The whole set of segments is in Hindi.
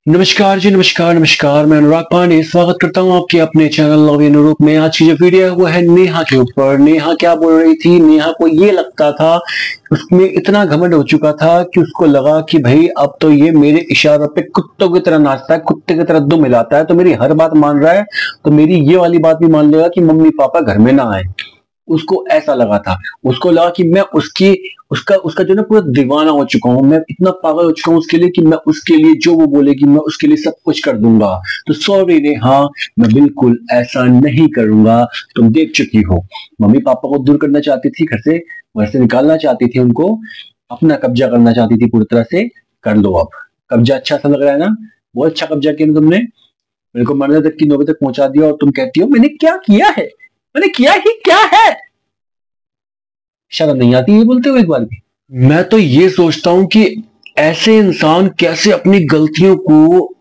नमस्कार जी, नमस्कार नमस्कार। मैं अनुराग पांडे स्वागत करता हूं आपके अपने चैनल लव इन यूरोप में। आज की जो वीडियो है वो है नेहा के ऊपर। नेहा क्या बोल रही थी? नेहा को ये लगता था, उसमें इतना घमंड हो चुका था कि उसको लगा कि भाई अब तो ये मेरे इशारों पे कुत्तों की तरह नाचता है, कुत्ते की तरह दुम हिलाता है, तो मेरी हर बात मान रहा है, तो मेरी ये वाली बात भी मान लेगा कि मम्मी पापा घर में ना आए। उसको ऐसा लगा था। उसको लगा कि मैं उसकी उसका उसका जो ना पूरा दीवाना हो चुका हूं, मैं इतना पागल हो चुका हूं उसके लिए कि मैं उसके लिए जो वो बोलेगी मैं उसके लिए सब कुछ कर दूंगा। तो सॉरी नेहा, मैं बिल्कुल ऐसा नहीं करूंगा। तुम देख चुकी हो, मम्मी पापा को दूर करना चाहती थी घर से निकालना चाहती थी उनको, अपना कब्जा करना चाहती थी पूरी तरह से। कर लो अब कब्जा। अच्छा सा लग रहा है ना? बहुत अच्छा कब्जा किया ना तुमने। मेरे को मरने तक की नौबत तक पहुंचा दिया और तुम कहती हो मैंने क्या किया है? मैंने किया ही क्या है? शर्म नहीं आती ये बोलते हुए एक बार भी? मैं तो ये सोचता हूं कि ऐसे इंसान कैसे अपनी गलतियों को,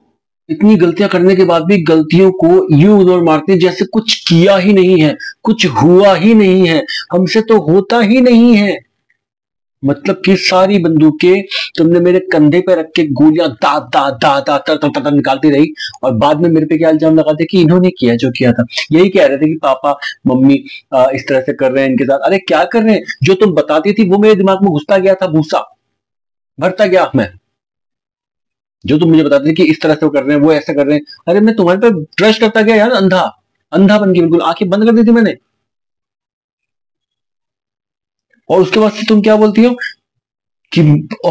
इतनी गलतियां करने के बाद भी गलतियों को यूं इग्नोर मारते हैं जैसे कुछ किया ही नहीं है, कुछ हुआ ही नहीं है, हमसे तो होता ही नहीं है। मतलब कि सारी बंदूकें तुमने मेरे कंधे पे रख के गोलियां दा दा दा दा तर तर तर निकालती रही, और बाद में मेरे पे क्या इल्जाम लगाते कि इन्होंने किया जो किया था। यही कह रहे थे कि पापा मम्मी इस तरह से कर रहे हैं इनके साथ। अरे क्या कर रहे हैं? जो तुम बताती थी वो मेरे दिमाग में घुसता गया था, भूसा भरता गया मैं। जो तुम मुझे बताते थे कि इस तरह से वो कर रहे हैं, वो ऐसा कर रहे हैं, अरे मैं तुम्हारे पे ट्रस्ट करता गया यार, अंधा अंधा बन के, बिल्कुल आंखें बंद कर दी थी मैंने। और उसके बाद से तुम क्या बोलती हो कि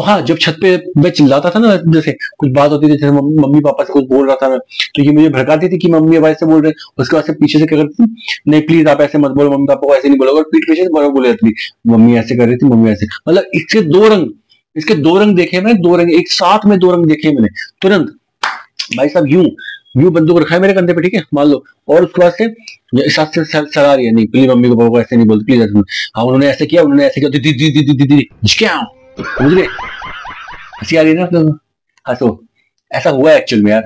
हाँ, जब छत पे मैं चिल्लाता था ना, जैसे कुछ बात होती थी, जैसे मम्मी पापा से कुछ बोल रहा था मैं, तो ये मुझे भड़काती थी कि मम्मी अब ऐसे बोल रहे हैं। उसके बाद से पीछे से क्या करती थी, नहीं प्लीज आप ऐसे मत बोलो, मम्मी पापा को ऐसे नहीं बोलोगे, और पीठ पीछे से बड़ा बोले जाती थी मम्मी ऐसे कर रही थी, मम्मी ऐसे। मतलब इसके दो रंग देखे मैं, दो रंग एक साथ में, दो रंग देखे मैंने तुरंत। भाई साहब यूं यूं बंदूक रखा है मेरे कंधे पे, ठीक है, मान लो, और उसके बाद से इस हाथ से सर आ रही है, नहीं प्लीज मम्मी को पापा को ऐसे नहीं बोलते, प्लीज ऐसे। हाँ उन्होंने ऐसे किया, उन्होंने ऐसे किया, दीदी दीदी दीदी दीदी क्या समझ गए? हंसी आ रही है ना? तो हंसो। ऐसा हुआ है एक्चुअल में यार।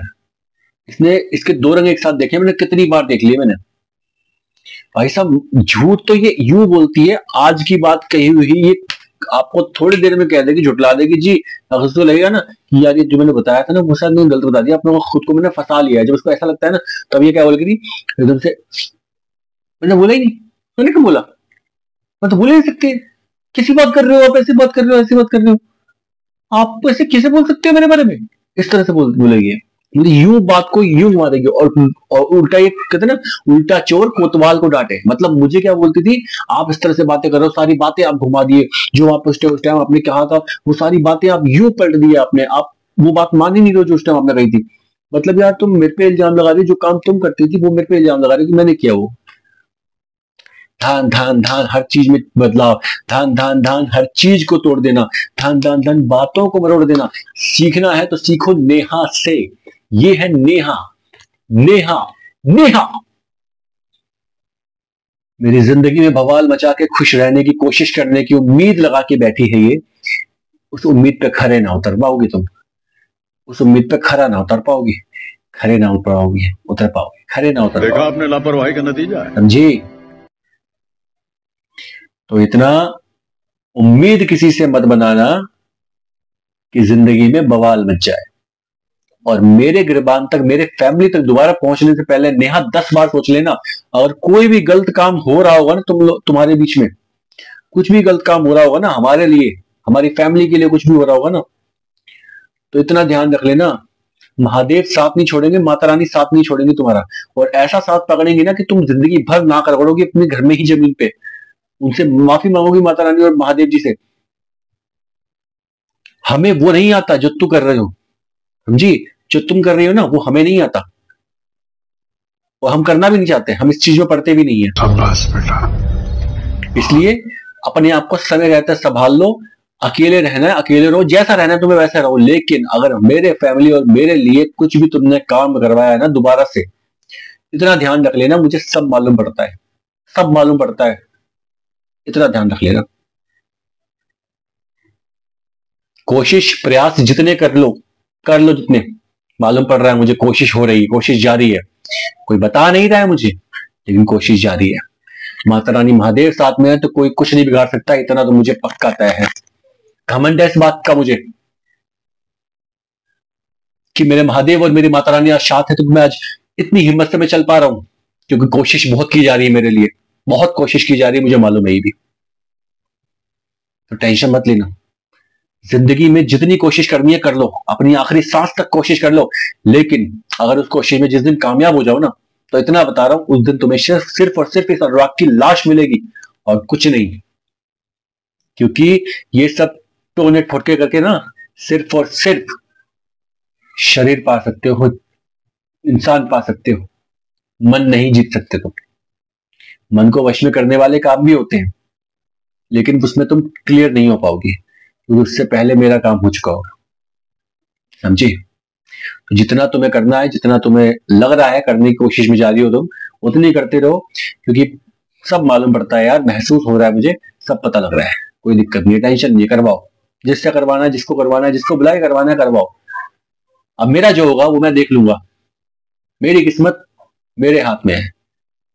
इसने इसके दो रंग एक साथ देखे मैंने, कितनी बार देख लिए मैंने। भाई साहब झूठ तो ये यूं बोलती है, आज की बात कही हुई ये आपको थोड़ी देर में कह देगी, झुटला देगी जी। अगर तो लगेगा ना कि यार ये जो मैंने बताया था ना वो शायद मैंने गलत बता दिया, अपने को खुद को मैंने फंसा लिया है। जब उसको ऐसा लगता है ना, तब ये क्या बोलेगी एकदम से, मैंने बोला ही नहीं, मैंने क्यों बोला, मैं तो बोल ही नहीं सकती। किसी बात कर रहे हो आप, ऐसी बात कर रहे हो, ऐसी बात कर रहे हो, आप ऐसे कैसे बोल सकते हो मेरे बारे में? इस तरह से बोलेगी, मतलब यूं बात को यूं मारेगी। और उल्टा ये कहते ना, उल्टा चोर कोतवाल को डांटे। मतलब मुझे क्या बोलती थी, आप इस तरह से बातें करो, सारी बातें आप घुमा दिए, जो आप उस टाइम आपने कहा था वो सारी बातें आप यूं पलट दिए आपने। आप वो बात मान ही नहीं रहे जो उस टाइम आपने कही थी। मतलब यार तुम मेरे पे इल्जाम लगा रही हो, जो काम तुम करती थी वो मेरे पे इल्जाम लगा रही हो कि मैंने किया वो। धान धान धान हर चीज में बदलाव, धान धान धान हर चीज को तोड़ देना, धान धान धान बातों को मरोड़ देना। सीखना है तो सीखो नेहा से। ये है नेहा। नेहा नेहा मेरी जिंदगी में बवाल मचा के खुश रहने की कोशिश करने की उम्मीद लगा के बैठी है ये। उस उम्मीद पे खरे ना उतर पाओगी तुम। उस उम्मीद पे खरा ना उतर पाओगी। खरे ना उतर पाओगी, उतर पाओगी, खरे ना उतर देखा पाओगी। आपने लापरवाही का नतीजा है। समझी? तो इतना उम्मीद किसी से मत बनाना कि जिंदगी में बवाल मच जाए। और मेरे गिरबान तक, मेरे फैमिली तक दोबारा पहुंचने से पहले नेहा 10 बार सोच लेना। अगर कोई भी गलत काम हो रहा होगा ना तुम्हारे बीच में, कुछ भी गलत काम हो रहा होगा ना हमारे लिए, हमारी फैमिली के लिए कुछ भी हो रहा होगा ना, तो इतना ध्यान रख लेना, महादेव साथ नहीं छोड़ेंगे, माता रानी साथ नहीं छोड़ेंगे तुम्हारा। और ऐसा साथ पकड़ेंगे ना कि तुम जिंदगी भर ना करवड़ोगे अपने घर में ही जमीन पे। उनसे माफी मांगोगी माता रानी और महादेव जी से। हमें वो नहीं आता जो तू कर रहे हो, समझी? जो तुम कर रही हो ना वो हमें नहीं आता, और हम करना भी नहीं चाहते, हम इस चीज में पढ़ते भी नहीं है। शाबाश बेटा। इसलिए अपने आप को समय रहते संभाल लो। अकेले रहना है अकेले रहो, जैसा रहना है तुम्हें वैसा रहो। लेकिन अगर मेरे फैमिली और मेरे लिए कुछ भी तुमने काम करवाया है ना दोबारा से, इतना ध्यान रख लेना, मुझे सब मालूम पड़ता है, सब मालूम पड़ता है। इतना ध्यान रख लेना। कोशिश प्रयास जितने कर लो जितने। मालूम पड़ रहा है मुझे, कोशिश हो रही है, कोशिश जारी है। कोई बता नहीं रहा है मुझे, लेकिन कोशिश जारी है। माता रानी महादेव साथ में है तो कोई कुछ नहीं बिगाड़ सकता, इतना तो मुझे पक्का तय है। घमंड है इस बात का मुझे कि मेरे महादेव और मेरी माता रानी आज साथ है, तो मैं आज इतनी हिम्मत से मैं चल पा रहा हूं, क्योंकि कोशिश बहुत की जा रही है मेरे लिए, बहुत कोशिश की जा रही है, मुझे मालूम है ये भी। तो टेंशन मत लेना, जिंदगी में जितनी कोशिश करनी है कर लो, अपनी आखिरी सांस तक कोशिश कर लो, लेकिन अगर उस कोशिश में जिस दिन कामयाब हो जाओ ना, तो इतना बता रहा हूं, उस दिन तुम्हें सिर्फ और सिर्फ इस अनुराग की लाश मिलेगी और कुछ नहीं। क्योंकि ये सब टोने ठोटके करके ना सिर्फ और सिर्फ शरीर पा सकते हो, इंसान पा सकते हो, मन नहीं जीत सकते तुम। मन को वश में करने वाले काम भी होते हैं, लेकिन उसमें तुम क्लियर नहीं हो पाओगे, क्योंकि उससे पहले मेरा काम हो चुका होगा, समझे। तो जितना तुम्हें करना है, जितना तुम्हें लग रहा है करने की कोशिश में जा रही हो तुम, उतनी करते रहो, क्योंकि सब मालूम पड़ता है यार, महसूस हो रहा है मुझे, सब पता लग रहा है। कोई दिक्कत नहीं, टेंशन नहीं, करवाओ, जिससे करवाना है, जिसको करवाना है, जिसको बुला के करवाना है करवाओ। अब मेरा जो होगा वो मैं देख लूंगा, मेरी किस्मत मेरे हाथ में है।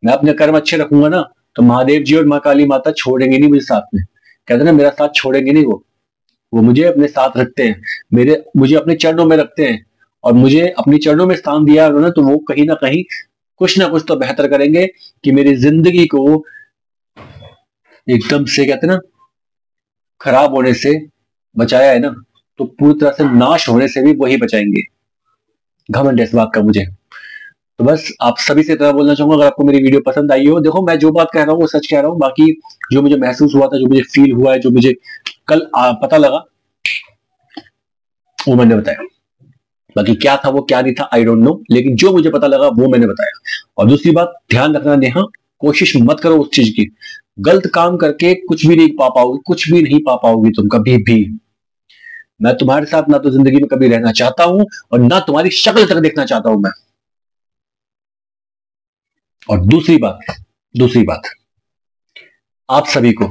मैं अपने कर्म अच्छे रखूंगा ना, तो महादेव जी और माँ काली माता छोड़ेंगे नहीं मुझे साथ में। कहते ना मेरा साथ छोड़ेंगे नहीं, वो मुझे अपने साथ रखते हैं, मुझे अपने चरणों में रखते हैं, और मुझे अपनी चरणों में स्थान दिया उन्होंने, तो वो कहीं ना कहीं कुछ ना कुछ तो बेहतर करेंगे कि मेरी जिंदगी को एकदम से, कहते ना, खराब होने से बचाया है ना, तो पूरी तरह से नाश होने से भी वही बचाएंगे। घमंड है इस बात का मुझे। तो बस आप सभी से इतना बोलना चाहूंगा, अगर आपको मेरी वीडियो पसंद आई हो, देखो मैं जो बात कह रहा हूँ वो सच कह रहा हूँ, बाकी जो मुझे महसूस हुआ था, जो मुझे फील हुआ है, जो मुझे कल पता लगा, वो मैंने बताया। बाकी क्या था वो क्या नहीं था आई डोंट नो, लेकिन जो मुझे पता लगा वो मैंने बताया। और दूसरी बात ध्यान रखना नेहा, कोशिश मत करो उस चीज की, गलत काम करके कुछ भी नहीं पा पाओगे, कुछ भी नहीं पा पाओगी तुम कभी भी। मैं तुम्हारे साथ ना तो जिंदगी में कभी रहना चाहता हूं, और ना तुम्हारी शक्ल तक देखना चाहता हूं मैं। और दूसरी बात आप सभी को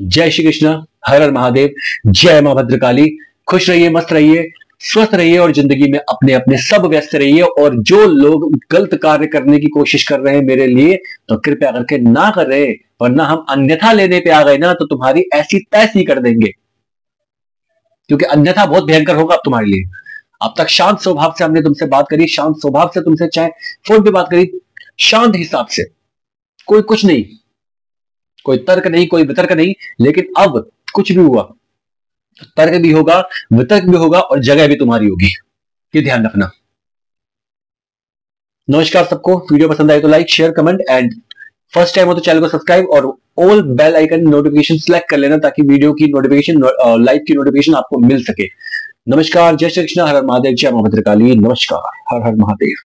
जय श्री कृष्ण, हर हर महादेव, जय मां भद्रकाली। खुश रहिए, मस्त रहिए, स्वस्थ रहिए, और जिंदगी में अपने अपने सब व्यस्त रहिए। और जो लोग गलत कार्य करने की कोशिश कर रहे हैं मेरे लिए, तो कृपया करके ना करें, वरना हम अन्यथा लेने पे आ गए ना, तो तुम्हारी ऐसी तैसी कर देंगे, क्योंकि अन्यथा बहुत भयंकर होगा अब तुम्हारे लिए। अब तक शांत स्वभाव से हमने तुमसे बात करी, शांत स्वभाव से तुमसे चाहे फोन पे बात करी, शांत हिसाब से, कोई कुछ नहीं, कोई तर्क नहीं, कोई वितर्क नहीं। लेकिन अब कुछ भी हुआ, तर्क भी होगा, वितर्क भी होगा, और जगह भी तुम्हारी होगी, ये ध्यान रखना। नमस्कार सबको, वीडियो पसंद आए तो like, share, comment, and first time हो तो चैनल को सब्सक्राइब और all bell icon notification select कर लेना, ताकि वीडियो की नोटिफिकेशन, लाइव की नोटिफिकेशन आपको मिल सके। नमस्कार, जय श्री कृष्ण, हर हर महादेव, जय मां भद्रकाली। नमस्कार, हर हर महादेव।